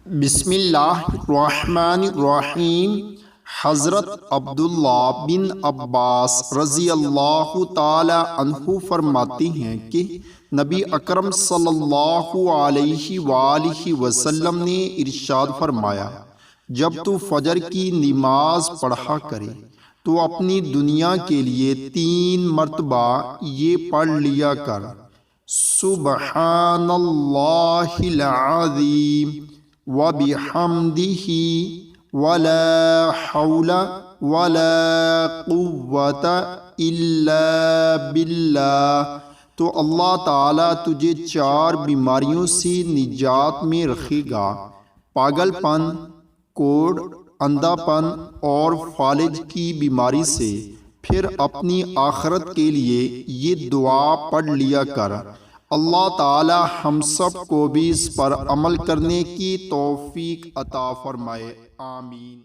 بسم اللہ الرحمن الرحیم۔ حضرت عبداللہ بن عباس رضی اللہ تعالی عنہ فرماتے ہیں کہ نبی اکرم صلی اللہ علیہ وآلہ وسلم نے ارشاد فرمایا، جب تو فجر کی نماز پڑھا کرے تو اپنی دنیا کے لیے 3 مرتبہ یہ پڑھ لیا کر: سبحان اللہ العظیم وبحمدہ ولا حول ولا قوة الا باللہ۔ تو اللہ تعالیٰ تجھے 4 بیماریوں سے نجات میں رکھے گا: پاگل پن، کوڑ، اندھا پن اور فالج کی بیماری سے۔ پھر اپنی آخرت کے لیے یہ دعا پڑھ لیا کر۔ اللہ تعالی ہم سب کو بھی اس پر عمل کرنے کی توفیق عطا فرمائے، آمین۔